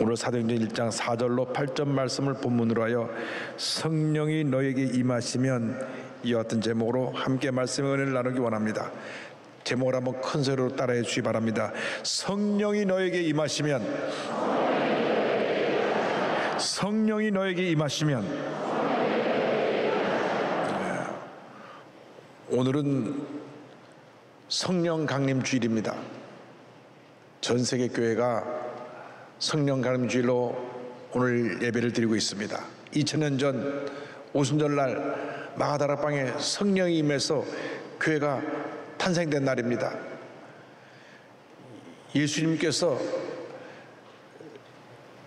오늘 사도행전 1장 4절로 8절 말씀을 본문으로 하여 성령이 너에게 임하시면 이와 같은 제목으로 함께 말씀의 은혜를 나누기 원합니다. 제목을 한번 큰 소리로 따라해 주시기 바랍니다. 성령이 너에게 임하시면, 성령이 너에게 임하시면. 오늘은 성령 강림 주일입니다. 전 세계 교회가 성령 강림 주일로 오늘 예배를 드리고 있습니다. 2000년 전 오순절날 마가다락방에 성령이 임해서 교회가 탄생된 날입니다. 예수님께서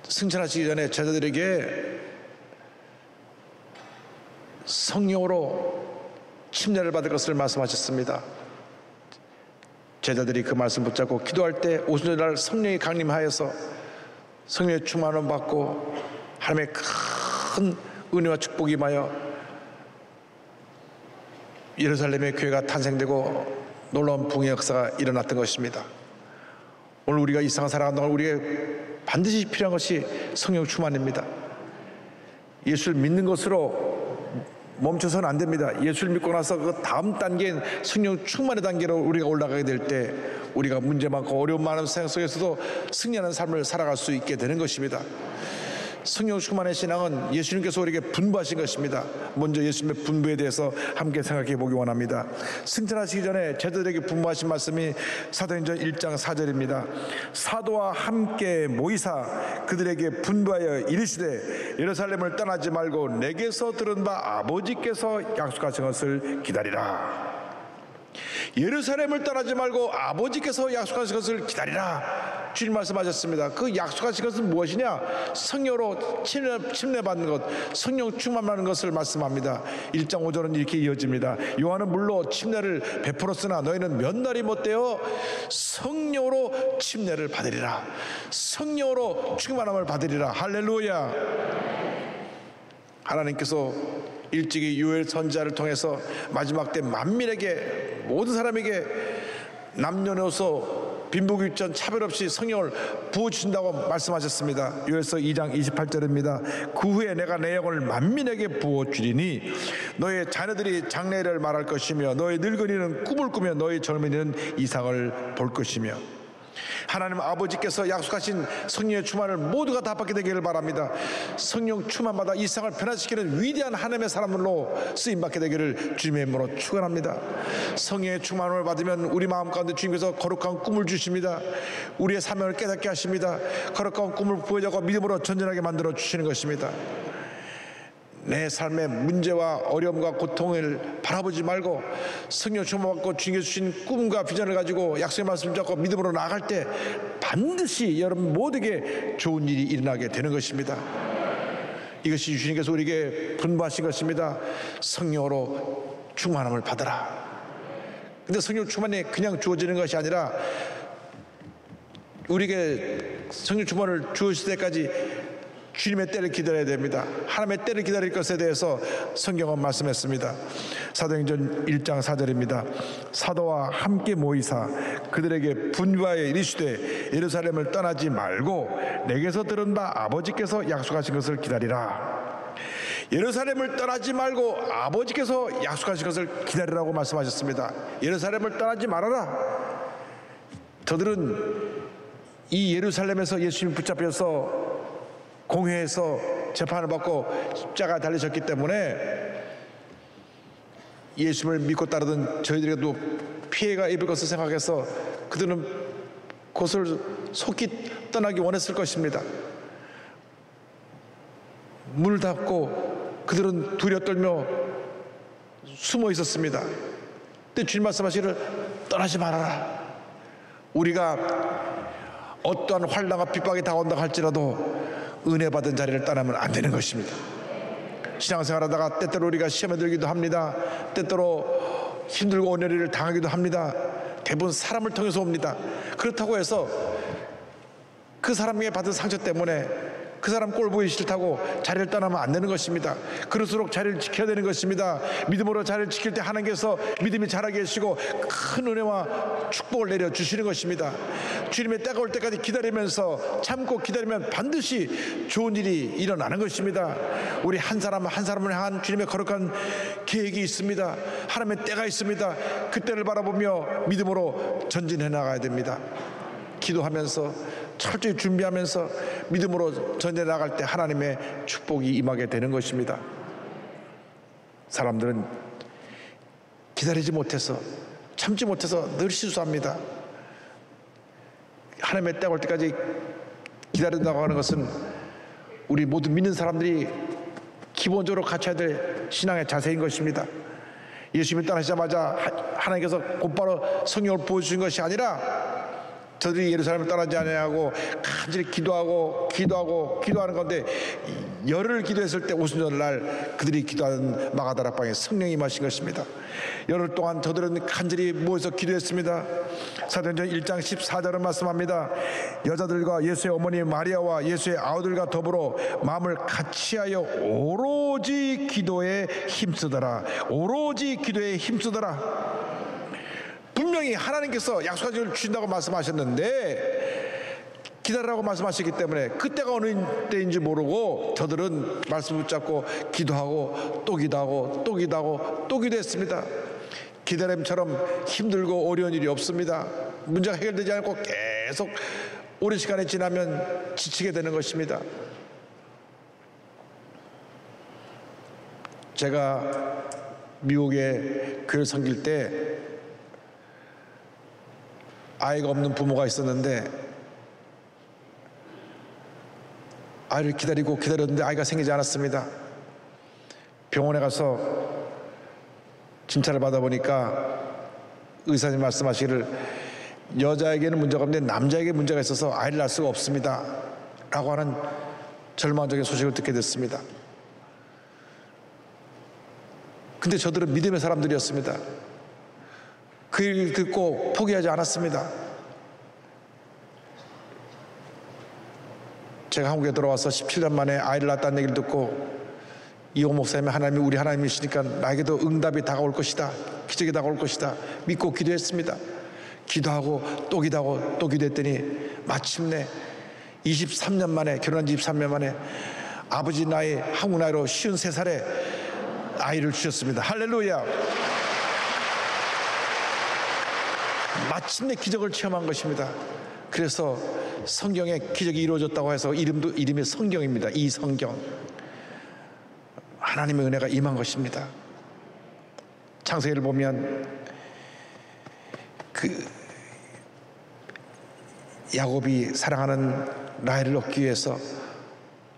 승천하시기 전에 제자들에게 성령으로 침례를 받을 것을 말씀하셨습니다. 제자들이 그 말씀 붙잡고 기도할 때 오순절날 성령이 강림하여서 성령의 충만을 받고 하나님의 큰 은혜와 축복이 임하여 예루살렘의 교회가 탄생되고 놀라운 붕의 역사가 일어났던 것입니다. 오늘 우리가 이 세상 살아가는 동안 우리에게 반드시 필요한 것이 성령 충만입니다. 예수를 믿는 것으로 멈춰서는 안 됩니다. 예수를 믿고 나서 그 다음 단계인 성령 충만의 단계로 우리가 올라가게 될 때 우리가 문제 많고 어려움 많은 세상 속에서도 승리하는 삶을 살아갈 수 있게 되는 것입니다. 성령 충만의 신앙은 예수님께서 우리에게 분부하신 것입니다. 먼저 예수님의 분부에 대해서 함께 생각해 보기 원합니다. 승천하시기 전에 제자들에게 분부하신 말씀이 사도행전 1장 4절입니다. 사도와 함께 모이사 그들에게 분부하여 이르시되 예루살렘을 떠나지 말고 내게서 들은 바 아버지께서 약속하신 것을 기다리라. 예루살렘을 떠나지 말고 아버지께서 약속하신 것을 기다리라. 주님 말씀하셨습니다. 그 약속하신 것은 무엇이냐? 성령으로 침례받는 것, 성령 충만하는 것을 말씀합니다. 1장 5절은 이렇게 이어집니다. 요한은 물로 침례를 베풀었으나 너희는 몇 날이 못되어 성령으로 침례를 받으리라. 성령으로 충만함을 받으리라. 할렐루야. 하나님께서 일찍이 요엘 선지자를 통해서 마지막 때 만민에게, 모든 사람에게 남녀노소 빈부귀천 차별 없이 성령을 부어주신다고 말씀하셨습니다. 요엘서 2장 28절입니다. 그 후에 내가 내 영을 만민에게 부어주리니 너의 자녀들이 장래를 말할 것이며 너의 늙은이는 꿈을 꾸며 너의 젊은이는 이상을 볼 것이며. 하나님 아버지께서 약속하신 성령의 충만을 모두가 다 받게 되기를 바랍니다. 성령 충만받아 이 세상을 변화시키는 위대한 하나님의 사람들로 쓰임받게 되기를 주님의 이름으로 축원합니다. 성령의 충만을 받으면 우리 마음 가운데 주님께서 거룩한 꿈을 주십니다. 우리의 사명을 깨닫게 하십니다. 거룩한 꿈을 부여잡고 믿음으로 전진하게 만들어 주시는 것입니다. 내 삶의 문제와 어려움과 고통을 바라보지 말고 성령 충만받고 주님께서 주신 꿈과 비전을 가지고 약속의 말씀을 잡고 믿음으로 나아갈 때 반드시 여러분 모두에게 좋은 일이 일어나게 되는 것입니다. 이것이 주님께서 우리에게 분부하신 것입니다. 성령으로 충만함을 받으라. 근데 성령 충만이 그냥 주어지는 것이 아니라 우리에게 성령 충만을 주실 때까지 주님의 때를 기다려야 됩니다. 하나님의 때를 기다릴 것에 대해서 성경은 말씀했습니다. 사도행전 1장 4절입니다. 사도와 함께 모이사 그들에게 분부하여 이르시되 예루살렘을 떠나지 말고 내게서 들은 바 아버지께서 약속하신 것을 기다리라. 예루살렘을 떠나지 말고 아버지께서 약속하신 것을 기다리라고 말씀하셨습니다. 예루살렘을 떠나지 말아라. 저들은 이 예루살렘에서 예수님 붙잡혀서 공회에서 재판을 받고 십자가에 달리셨기 때문에 예수님을 믿고 따르던 저희들에게도 피해가 입을 것을 생각해서 그들은 그것을 속히 떠나기 원했을 것입니다. 문을 닫고 그들은 두려워 떨며 숨어 있었습니다. 근데 주님 말씀하시기를 떠나지 말아라. 우리가 어떠한 환난과 핍박이 다가온다 할지라도 은혜 받은 자리를 떠나면 안 되는 것입니다. 신앙생활하다가 때때로 우리가 시험에 들기도 합니다. 때때로 힘들고 어려움을 당하기도 합니다. 대부분 사람을 통해서 옵니다. 그렇다고 해서 그 사람에게 받은 상처 때문에 그 사람 꼴 보기 싫다고 자리를 떠나면 안 되는 것입니다. 그럴수록 자리를 지켜야 되는 것입니다. 믿음으로 자리를 지킬 때 하나님께서 믿음이 자라게 해주시고 큰 은혜와 축복을 내려주시는 것입니다. 주님의 때가 올 때까지 기다리면서 참고 기다리면 반드시 좋은 일이 일어나는 것입니다. 우리 한 사람 한 사람을 향한 주님의 거룩한 계획이 있습니다. 하나님의 때가 있습니다. 그 때를 바라보며 믿음으로 전진해 나가야 됩니다. 기도하면서 철저히 준비하면서 믿음으로 전진해 나갈 때 하나님의 축복이 임하게 되는 것입니다. 사람들은 기다리지 못해서 참지 못해서 늘 실수합니다. 하나님의 때가 올 때까지 기다린다고 하는 것은 우리 모두 믿는 사람들이 기본적으로 갖춰야 될 신앙의 자세인 것입니다. 예수님이 떠나시자마자 하나님께서 곧바로 성령을 부어주신 것이 아니라 저들이 예루살렘을 떠나지 아니하고 간절히 기도하는 건데 열흘 기도했을 때 오순절날 그들이 기도하는 마가다락방에 성령이 임하신 것입니다. 열흘 동안 저들은 간절히 모여서 기도했습니다. 사도행전 1장 14절은 말씀합니다. 여자들과 예수의 어머니 마리아와 예수의 아우들과 더불어 마음을 같이하여 오로지 기도에 힘쓰더라. 오로지 기도에 힘쓰더라. 분명히 하나님께서 약속한 것을 주신다고 말씀하셨는데 기다리라고 말씀하셨기 때문에 그때가 어느 때인지 모르고 저들은 말씀 붙잡고 기도하고 또 기도하고 또 기도하고 또 기도했습니다. 기다림처럼 힘들고 어려운 일이 없습니다. 문제가 해결되지 않고 계속 오랜 시간이 지나면 지치게 되는 것입니다. 제가 미국에 교회를 섬길 때 아이가 없는 부모가 있었는데 아이를 기다렸는데 아이가 생기지 않았습니다. 병원에 가서 진찰을 받아보니까 의사님 말씀하시기를 여자에게는 문제가 없는데 남자에게 문제가 있어서 아이를 낳을 수가 없습니다 라고 하는 절망적인 소식을 듣게 됐습니다. 근데 저들은 믿음의 사람들이었습니다. 그 얘기를 듣고 포기하지 않았습니다. 제가 한국에 들어와서 17년 만에 아이를 낳았다는 얘기를 듣고 이호 목사님이 하나님이 우리 하나님이시니까 나에게도 응답이 다가올 것이다, 기적이 다가올 것이다 믿고 기도했습니다. 기도하고 또 기도하고 또 기도했더니 마침내 23년 만에 결혼한 지 23년 만에 아버지 나이 한국 나이로 53살에 아이를 주셨습니다. 할렐루야. 마침내 기적을 체험한 것입니다. 그래서 성경에 기적이 이루어졌다고 해서 이름이 성경입니다. 이 성경. 하나님의 은혜가 임한 것입니다. 창세기를 보면 그 야곱이 사랑하는 라헬을 얻기 위해서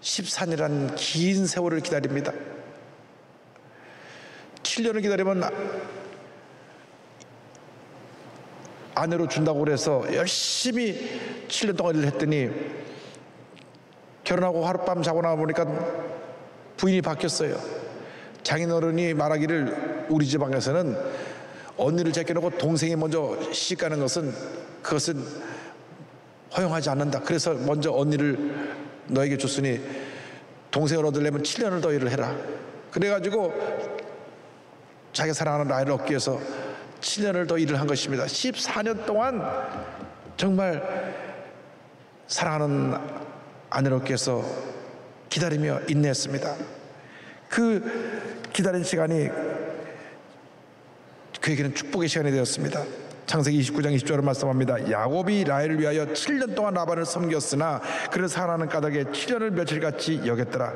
14년이라는 긴 세월을 기다립니다. 7년을 기다리면 아내로 준다고 그래서 열심히 7년 동안 일을 했더니 결혼하고 하룻밤 자고 나보니까 부인이 바뀌었어요. 장인어른이 말하기를 우리 지방에서는 언니를 제껴놓고 동생이 먼저 시집가는 그것은 허용하지 않는다. 그래서 먼저 언니를 너에게 줬으니 동생을 얻으려면 7년을 더 일을 해라. 그래가지고 자기 사랑하는 라헬을 얻기 위해서 7년을 더 일을 한 것입니다. 14년 동안 정말 사랑하는 아내를 얻기 위해서 기다리며 인내했습니다. 그 기다린 시간이 그에게는 축복의 시간이 되었습니다. 창세기 29장 20절을 말씀합니다. 야곱이 라헬을 위하여 7년 동안 라반을 섬겼으나 그를 사랑하는 까닭에 7년을 며칠같이 여겼더라.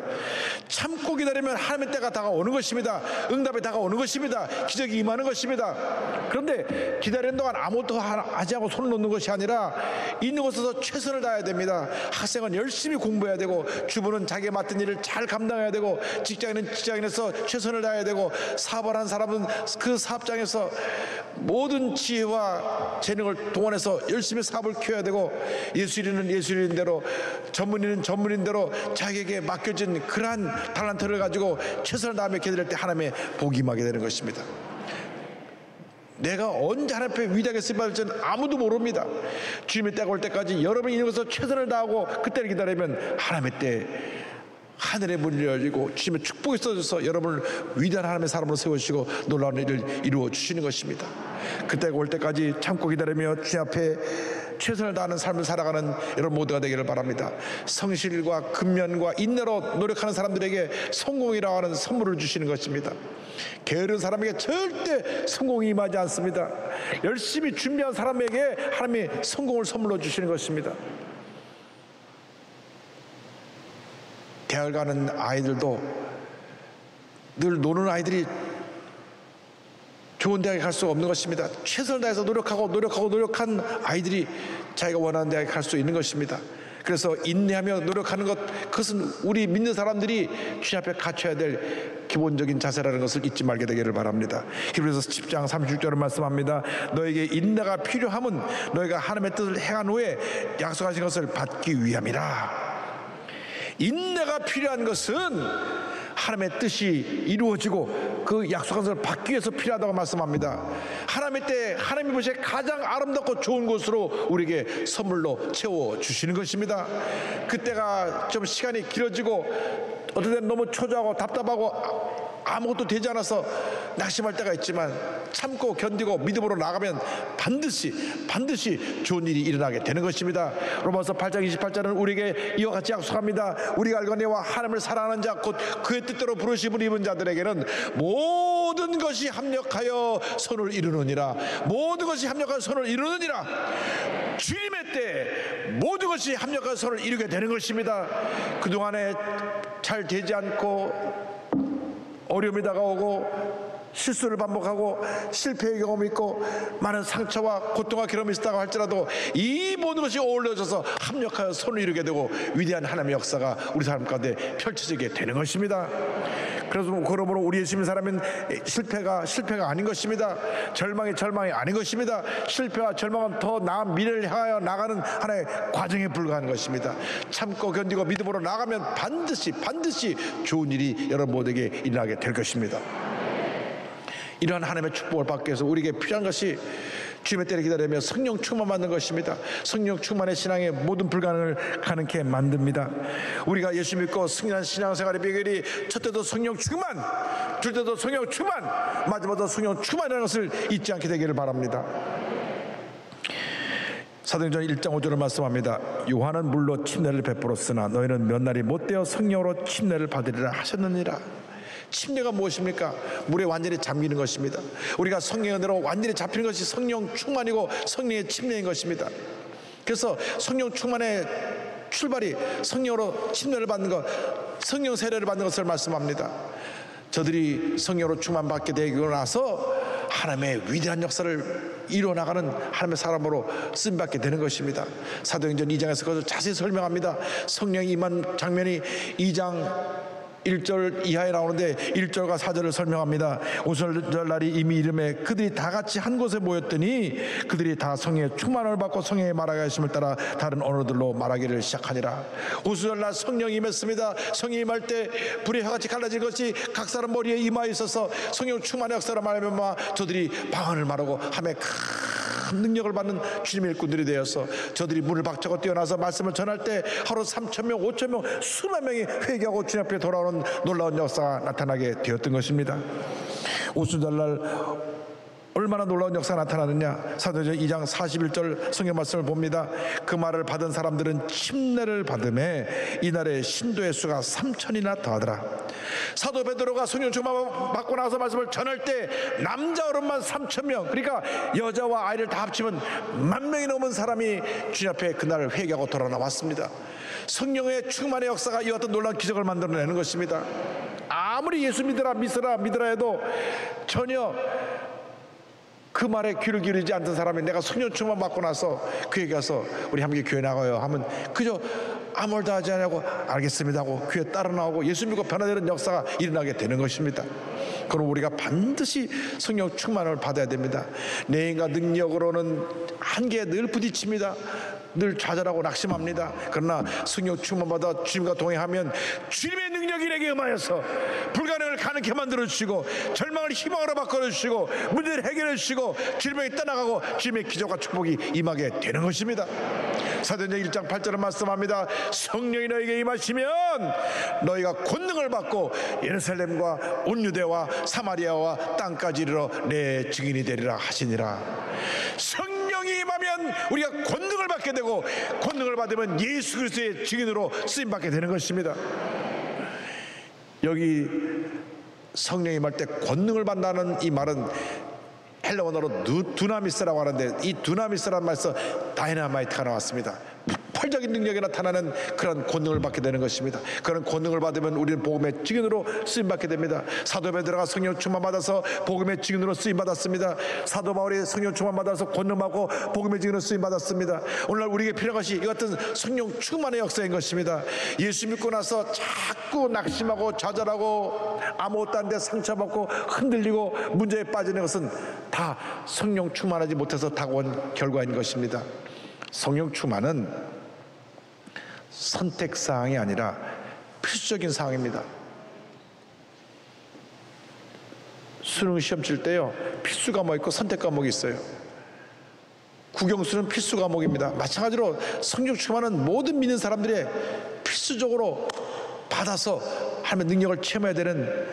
참고 기다리면 하나님의 때가 다가오는 것입니다. 응답이 다가오는 것입니다. 기적이 임하는 것입니다. 그런데 기다리는 동안 아무것도 하지 않고 손을 놓는 것이 아니라 있는 곳에서 최선을 다해야 됩니다. 학생은 열심히 공부해야 되고 주부는 자기에 맡은 일을 잘 감당해야 되고 직장인은 직장인에서 최선을 다해야 되고 사업을 하는 사람은 그 사업장에서 모든 지혜와 재능을 동원해서 열심히 사업을 키워야 되고 예술인은 예술인대로 전문인은 전문인대로 자기에게 맡겨진 그러한 달란트를 가지고 최선을 다하며 기다릴 때 하나님의 복이 임하게 되는 것입니다. 내가 언제 하나님 앞에 위대하게 쓰임받을지는 아무도 모릅니다. 주님의 때가 올 때까지 여러분이 이곳에서 최선을 다하고 그때를 기다리면 하나님의 때 하늘의 문이 열리고 주님의 축복이 쏟아져서 여러분을 위대한 하나님의 사람으로 세우시고 놀라운 일을 이루어 주시는 것입니다. 그때가 올 때까지 참고 기다리며 주님 앞에 최선을 다하는 삶을 살아가는 여러분 모두가 되기를 바랍니다. 성실과 근면과 인내로 노력하는 사람들에게 성공이라고 하는 선물을 주시는 것입니다. 게으른 사람에게 절대 성공이 임하지 않습니다. 열심히 준비한 사람에게 하나님이 성공을 선물로 주시는 것입니다. 대학을 가는 아이들도 늘 노는 아이들이 좋은 대학에 갈 수 없는 것입니다. 최선을 다해서 노력한 아이들이 자기가 원하는 대학에 갈 수 있는 것입니다. 그래서 인내하며 노력하는 것, 그것은 우리 믿는 사람들이 주님 앞에 갖춰야 될 기본적인 자세라는 것을 잊지 말게 되기를 바랍니다. 히브리서 10장 36절을 말씀합니다. 너에게 인내가 필요함은 너희가 하나님의 뜻을 행한 후에 약속하신 것을 받기 위함이라. 인내가 필요한 것은 하나님의 뜻이 이루어지고 그 약속한 것을 받기 위해서 필요하다고 말씀합니다. 하나님의 때 하나님이 보시기에 가장 아름답고 좋은 것으로 우리에게 선물로 채워주시는 것입니다. 그때가 좀 시간이 길어지고 어떨 때는 너무 초조하고 답답하고 아무것도 되지 않아서 낙심할 때가 있지만 참고 견디고 믿음으로 나가면 반드시 좋은 일이 일어나게 되는 것입니다. 로마서 8장 28절은 우리에게 이와 같이 약속합니다. 우리가 알거니와 하나님을 사랑하는 자 곧 그의 뜻대로 부르심을 입은 자들에게는 모든 것이 합력하여 선을 이루느니라. 모든 것이 합력하여 선을 이루느니라. 주님의 때 모든 것이 합력하여 선을 이루게 되는 것입니다. 그동안에 잘 되지 않고 어려움이 다가오고 실수를 반복하고 실패의 경험이 있고 많은 상처와 고통과 괴로움이 있다고 할지라도 이 모든 것이 어울려져서 합력하여 손을 이루게 되고 위대한 하나님의 역사가 우리 삶 가운데 펼쳐지게 되는 것입니다. 그래서 그러므로 우리 예수님 사람은 실패가 아닌 것입니다. 절망이 아닌 것입니다. 실패와 절망은 더 나은 미래를 향하여 나가는 하나의 과정에 불과한 것입니다. 참고 견디고 믿음으로 나가면 반드시 좋은 일이 여러분 모두에게 일어나게 될 것입니다. 이러한 하나님의 축복을 받기 위해서 우리에게 필요한 것이 주님의 때를 기다리며 성령 충만 받는 것입니다. 성령 충만의 신앙의 모든 불가능을 가능케 만듭니다. 우리가 예수 믿고 승리한 신앙생활의 비결이 첫째도 성령 충만, 둘째도 성령 충만, 마지막도 성령 충만이라는 것을 잊지 않게 되기를 바랍니다. 사도행전 1장 5절을 말씀합니다. 요한은 물로 침례를 베풀었으나 너희는 몇 날이 못되어 성령으로 침례를 받으리라 하셨느니라. 침례가 무엇입니까? 물에 완전히 잠기는 것입니다. 우리가 성령의 은혜로 완전히 잡히는 것이 성령 충만이고 성령의 침례인 것입니다. 그래서 성령 충만의 출발이 성령으로 침례를 받는 것, 성령 세례를 받는 것을 말씀합니다. 저들이 성령으로 충만받게 되고 나서 하나님의 위대한 역사를 이루어나가는 하나님의 사람으로 쓰임받게 되는 것입니다. 사도행전 2장에서 그것을 자세히 설명합니다. 성령이 임한 장면이 2장 1절 이하에 나오는데 1절과 4절을 설명합니다. 오순절날이 이미 이름에 그들이 다 같이 한 곳에 모였더니 그들이 다 성령의 충만을 받고 성령의 말하게 하심을 따라 다른 언어들로 말하기를 시작하니라. 오순절날 성령이 임했습니다. 성령이 임할 때 불이 혀같이 갈라진 것이 각 사람 머리에 임하여 있어서 성령 충만의 역사를 말하면 저들이 방언을 말하고 하며 큰 능력을 받는 주님의 일꾼들이 되어서 저들이 문을 박차고 뛰어나서 말씀을 전할 때 하루 3,000명 5,000명 수만 명이 회개하고 주님 앞에 돌아오는 놀라운 역사가 나타나게 되었던 것입니다. 오순절날 얼마나 놀라운 역사가 나타나느냐. 사도행전 2장 41절 성경 말씀을 봅니다. 그 말을 받은 사람들은 침례를 받음에 이날의 신도의 수가 3,000이나 더하더라. 사도 베드로가 성령 충만 받고 나서 말씀을 전할 때 남자 어른만 3,000명, 그러니까 여자와 아이를 다 합치면 10,000명이 넘은 사람이 주님 앞에 그날 회개하고 돌아 나왔습니다. 성령의 충만의 역사가 이 같은 놀라운 기적을 만들어내는 것입니다. 아무리 예수 믿으라 해도 전혀 그 말에 귀를 기울이지 않던 사람이 내가 성령 충만 받고 나서 그에게 가서 우리 함께 교회 나가요 하면 그저 아무 말도 하지 않냐고 알겠습니다 하고 교회 따라 나오고 예수 믿고 변화되는 역사가 일어나게 되는 것입니다. 그럼 우리가 반드시 성령 충만을 받아야 됩니다. 내 인간 능력으로는 한계에 늘 부딪힙니다. 늘 좌절하고 낙심합니다. 그러나 성령 충만받아 주님과 동행하면 주님의 능력이 내게 임하여서 불가능을 가능케 만들어주시고 절망을 희망으로 바꿔주시고 문제를 해결해주시고 질병이 떠나가고 주님의 기적과 축복이 임하게 되는 것입니다. 사도행전 1장 8절은 말씀합니다. 성령이 너에게 임하시면 너희가 권능을 받고 예루살렘과 온 유대와 사마리아와 땅까지 이르러 내 증인이 되리라 하시니라. 성령이 임하면 우리가 권능을 받게 되고 권능을 받으면 예수 그리스도의 증인으로 쓰임받게 되는 것입니다. 여기 성령이 임할 때 권능을 받는다는 이 말은 헬라 원어로 두나미스라고 하는데, 이 두나미스라는 말에서 다이나마이트가 나왔습니다. 폭발적인 능력이 나타나는 그런 권능을 받게 되는 것입니다. 그런 권능을 받으면 우리는 복음의 증인으로 쓰임받게 됩니다. 사도 베드로가 성령 충만 받아서 복음의 증인으로 쓰임받았습니다. 사도 바울이 성령 충만 받아서 권능 받고 복음의 증인으로 쓰임받았습니다. 오늘날 우리에게 필요한 것이 이 같은 성령 충만의 역사인 것입니다. 예수 믿고 나서 자꾸 낙심하고 좌절하고 아무것도 안 돼 상처받고 흔들리고 문제에 빠지는 것은 다 성령 충만하지 못해서 다가온 결과인 것입니다. 성령 충만은 선택사항이 아니라 필수적인 사항입니다. 수능 시험 칠 때요, 필수 과목 있고 선택 과목이 있어요. 국영수는 필수 과목입니다. 마찬가지로 성령 충만은 모든 믿는 사람들이 필수적으로 받아서 하나님의 능력을 체험해야 되는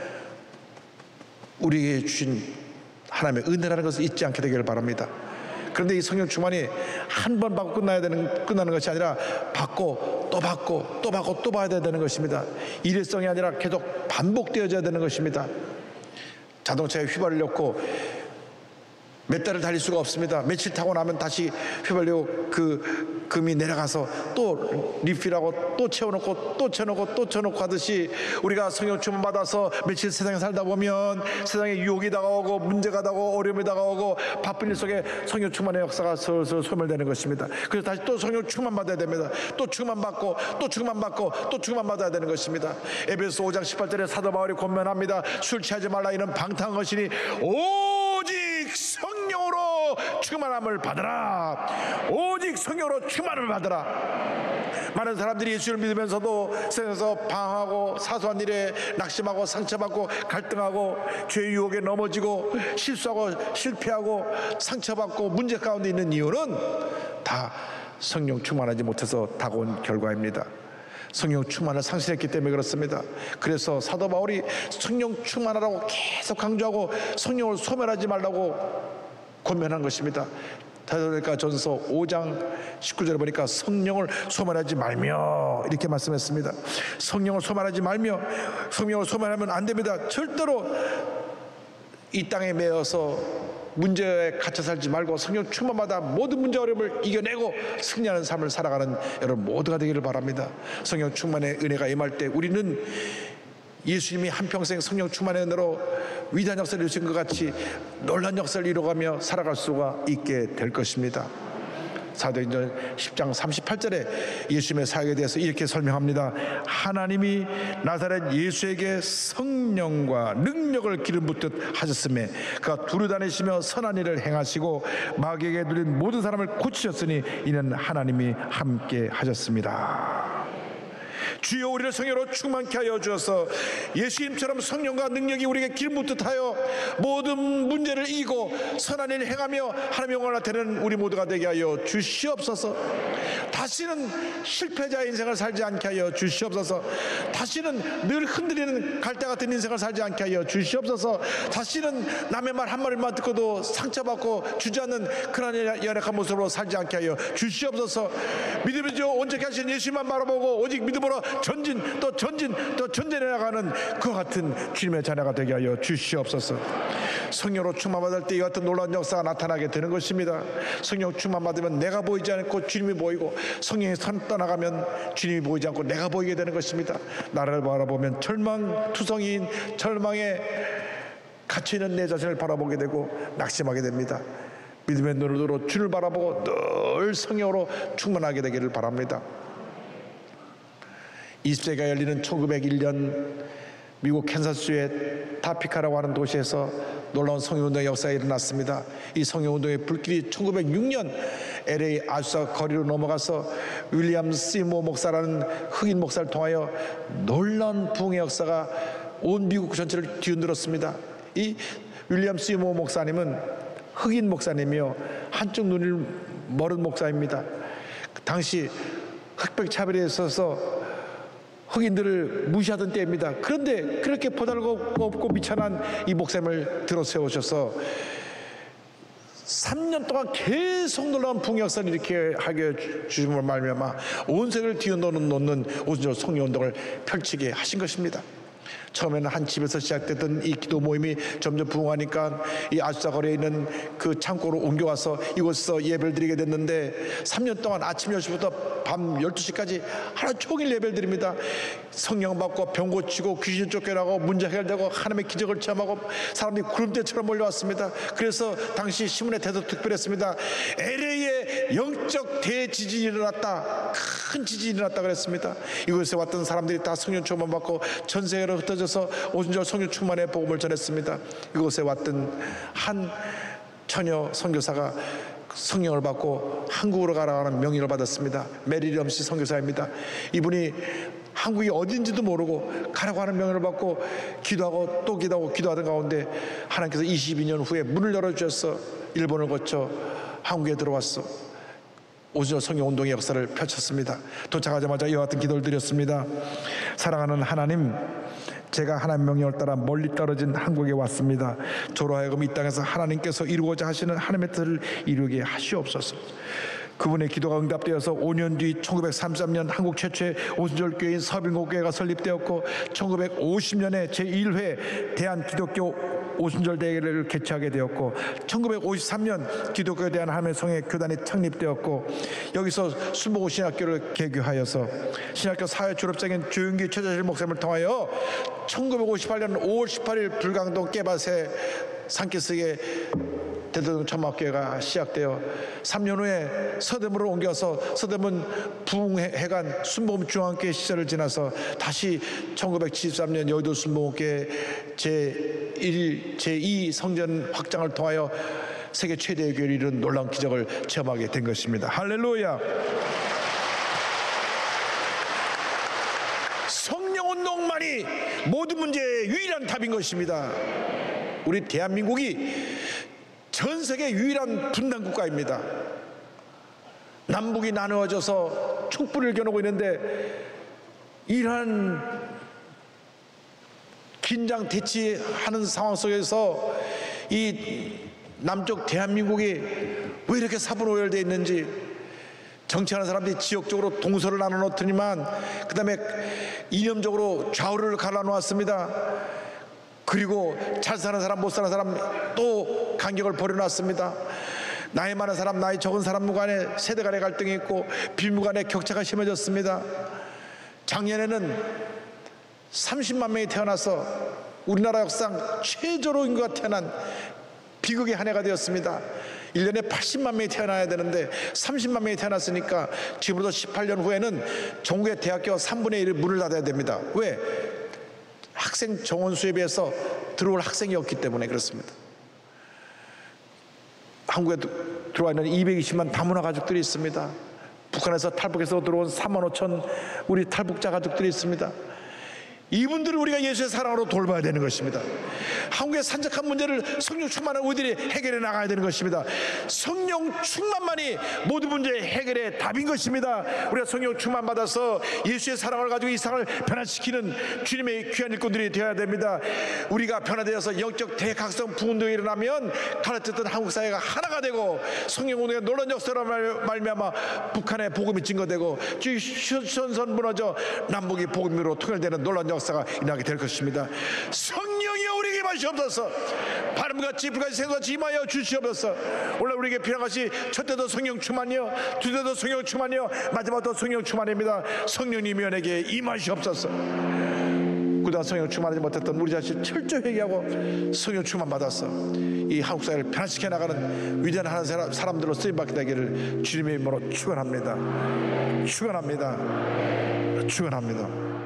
우리에게 주신 하나님의 은혜라는 것을 잊지 않게 되기를 바랍니다. 그런데 이 성령 충만이 한 번 받고 끝나는 것이 아니라 받고 또 받고 또 받고 또 받아야 되는 것입니다. 일회성이 아니라 계속 반복되어져야 되는 것입니다. 자동차에 휘발을 넣고 몇 달을 달릴 수가 없습니다. 며칠 타고 나면 다시 휘발유 그 금이 내려가서 또 리필하고 또 채워놓고 또 채워놓고 또 채워놓고 하듯이 우리가 성령 충만 받아서 며칠 세상에 살다 보면 세상에 유혹이 다가오고 문제가 다가오고 어려움이 다가오고 바쁜 일 속에 성령 충만의 역사가 슬슬 소멸되는 것입니다. 그래서 다시 또 성령 충만 받아야 됩니다. 또 충만 받고 또 충만 받고 또 충만 받아야 되는 것입니다. 에베소 5장 18절에 사도 바울이 권면합니다. 술 취하지 말라. 이는 방탕한 것이니 오직 성령으로 충만함을 받으라. 오직 성령으로 충만함을 받으라. 많은 사람들이 예수를 믿으면서도 세상에서 방황하고 사소한 일에 낙심하고 상처받고 갈등하고 죄의 유혹에 넘어지고 실수하고 실패하고 상처받고 문제 가운데 있는 이유는 다 성령 충만하지 못해서 다가온 결과입니다. 성령 충만을 상실했기 때문에 그렇습니다. 그래서 사도 바울이 성령 충만하라고 계속 강조하고 성령을 소멸하지 말라고 권면한 것입니다. 데살로니가 전서 5장 19절에 보니까 성령을 소멸하지 말며 이렇게 말씀했습니다. 성령을 소멸하지 말며, 성령을 소멸하면 안 됩니다. 절대로 이 땅에 매여서 문제에 갇혀 살지 말고 성령 충만마다 모든 문제 어려움을 이겨내고 승리하는 삶을 살아가는 여러분 모두가 되기를 바랍니다. 성령 충만의 은혜가 임할 때 우리는 예수님이 한평생 성령 충만의 은혜로 위대한 역사를 이루신 것 같이 놀라운 역사를 이루어가며 살아갈 수가 있게 될 것입니다. 사도행전 10장 38절에 예수님의 사역에 대해서 이렇게 설명합니다. 하나님이 나사렛 예수에게 성령과 능력을 기름 붓듯 하셨음에 그가 두루 다니시며 선한 일을 행하시고 마귀에게 눌린 모든 사람을 고치셨으니 이는 하나님이 함께 하셨습니다. 주여 우리를 성령으로 충만케 하여 주어서 예수님처럼 성령과 능력이 우리에게 기름 붓듯 하여 모든 문제를 이기고 선한 일을 행하며 하나님의 영광을 나타내는 우리 모두가 되게 하여 주시옵소서. 다시는 실패자의 인생을 살지 않게 하여 주시옵소서. 다시는 늘 흔들리는 갈대 같은 인생을 살지 않게 하여 주시옵소서. 다시는 남의 말 한마디만 듣고도 상처받고 주저앉는 그런 연약한 모습으로 살지 않게 하여 주시옵소서. 믿음이 온전케 하신 예수님만 바라보고 오직 믿음으로 전진 또 전진해 나가는 그와 같은 주님의 자녀가 되게 하여 주시옵소서. 성령으로 충만받을 때 이 같은 놀라운 역사가 나타나게 되는 것입니다. 성령 충만받으면 내가 보이지 않고 주님이 보이고 성령이 떠나가면 주님이 보이지 않고 내가 보이게 되는 것입니다. 나를 바라보면 절망투성이인 절망에 갇혀있는 내 자신을 바라보게 되고 낙심하게 됩니다. 믿음의 눈으로 주를 바라보고 늘 성령으로 충만하게 되기를 바랍니다. 20세기가 열리는 1901년 미국 캔사스주의 타피카라고 하는 도시에서 놀라운 성령운동의 역사가 일어났습니다. 이 성령운동의 불길이 1906년 LA 아주사 거리로 넘어가서 윌리엄 시모 목사라는 흑인 목사를 통하여 놀라운 부흥의 역사가 온 미국 전체를 뒤흔들었습니다. 이 윌리엄 시모 목사님은 흑인 목사님이요, 한쪽 눈이 멀은 목사입니다. 당시 흑백 차별에 있어서 흑인들을 무시하던 때입니다. 그런데 그렇게 보잘것없고 미천한 이 목사님을 들어 세우셔서 3년 동안 계속 놀라운 부흥 역사를 이렇게 하게 주심으로 말미암아 온 세계를 뒤흔놓는 오순절 성령운동을 펼치게 하신 것입니다. 처음에는 한 집에서 시작됐던 이 기도 모임이 점점 부흥하니까 이 아주사 거리에 있는 그 창고로 옮겨와서 이곳에서 예배를 드리게 됐는데 3년 동안 아침 10시부터 밤 12시까지 하루 종일 예배를 드립니다. 성령 받고 병 고치고 귀신 쫓겨나고 문제 해결되고 하나님의 기적을 체험하고 사람들이 구름대처럼 몰려왔습니다. 그래서 당시 신문에 대서특별했습니다. LA에 영적 대지진이 일어났다, 큰 지진이 일어났다 그랬습니다. 이곳에 왔던 사람들이 다 성령 충만 받고 전 세계로 흩어져서 오순절 성령 충만의 복음을 전했습니다. 이곳에 왔던 한 처녀 선교사가 성령을 받고 한국으로 가라는 명령을 받았습니다. 메리엄 씨 선교사입니다. 이분이 한국이 어딘지도 모르고 가라고 하는 명령을 받고 기도하고 또 기도하고 기도하던 가운데 하나님께서 22년 후에 문을 열어주셔서 일본을 거쳐 한국에 들어왔어. 오순절 성령운동의 역사를 펼쳤습니다. 도착하자마자 이와 같은 기도를 드렸습니다. 사랑하는 하나님, 제가 하나님 명령을 따라 멀리 떨어진 한국에 왔습니다. 저로 하여금 이 땅에서 하나님께서 이루고자 하시는 하나님의 뜻을 이루게 하시옵소서. 그분의 기도가 응답되어서 5년 뒤 1933년 한국 최초의 오순절 교회인 서빙고교회가 설립되었고 1950년에 제1회 대한기독교 오순절 대회를 개최하게 되었고 1953년 기독교에 대한 하나님의 성의 교단이 창립되었고 여기서 순복음 신학교를 개교하여서 신학교 사회 졸업생인 조윤기 최자실 목사님을 통하여 1958년 5월 18일 불광동 깨밭에 산기슭에 대도동 천막교회가 시작되어 3년 후에 서대문으로 옮겨서 서대문 부흥회관 순복음 중앙교회 시절을 지나서 다시 1973년 여의도 순복음교회 제1, 제2 성전 확장을 통하여 세계 최대의 교회를 이룬 놀라운 기적을 체험하게 된 것입니다. 할렐루야. 성령운동만이 모든 문제의 유일한 답인 것입니다. 우리 대한민국이 전 세계 유일한 분단 국가입니다. 남북이 나누어져서 촛불을 겨누고 있는데 이러한 긴장 대치하는 상황 속에서 이 남쪽 대한민국이 왜 이렇게 사분오열되어 있는지, 정치하는 사람들이 지역적으로 동서를 나눠 놓더니만 그 다음에 이념적으로 좌우를 갈라놓았습니다. 그리고 잘 사는 사람 못 사는 사람 또 간격을 벌여놨습니다. 나이 많은 사람 나이 적은 사람 간에 세대 간의 갈등이 있고 비무 간의 격차가 심해졌습니다. 작년에는 30만 명이 태어나서 우리나라 역사상 최저로 인구가 태어난 비극의 한 해가 되었습니다. 1년에 80만 명이 태어나야 되는데 30만 명이 태어났으니까 지금부터 18년 후에는 전국의 대학교 3분의 1을 문을 닫아야 됩니다. 왜? 학생 정원 수에 비해서 들어올 학생이 없기 때문에 그렇습니다. 한국에 들어와 있는 220만 다문화 가족들이 있습니다. 북한에서 탈북해서 들어온 3만 5천 우리 탈북자 가족들이 있습니다. 이분들을 우리가 예수의 사랑으로 돌봐야 되는 것입니다. 한국의 산적한 문제를 성령 충만한 우리들이 해결해 나가야 되는 것입니다. 성령 충만만이 모든 문제의 해결의 답인 것입니다. 우리가 성령 충만 받아서 예수의 사랑을 가지고 이 세상을 변화시키는 주님의 귀한 일꾼들이 되어야 됩니다. 우리가 변화되어서 영적 대각성 부흥동이 일어나면 가르쳤던 한국 사회가 하나가 되고 성령운동의 놀라운 역사로 말미암아 북한의 복음이 증거되고 휴전선 무너져 남북이 복음으로 통일되는 놀라운 역사가 일어나게 될 것입니다. 성령이여 우리에게 마시옵소서. 바람같이 불같이 생수같이 임하여 주시옵소서. 원래 우리에게 필요한 것이 첫 때도 성령 충만이요, 두 때도 성령 충만이요, 마지막도 성령 충만입니다. 성령님이 연에게 임하시옵소서. 그동안 성령 충만하지 못했던 우리 자신 철저히 회개하고 성령 충만 받아서 이 한국 사회를 변화시켜 나가는 위대한 하나님 사람들로 쓰임받게 되기를 주님의 이름으로 축원합니다. 축원합니다. 축원합니다.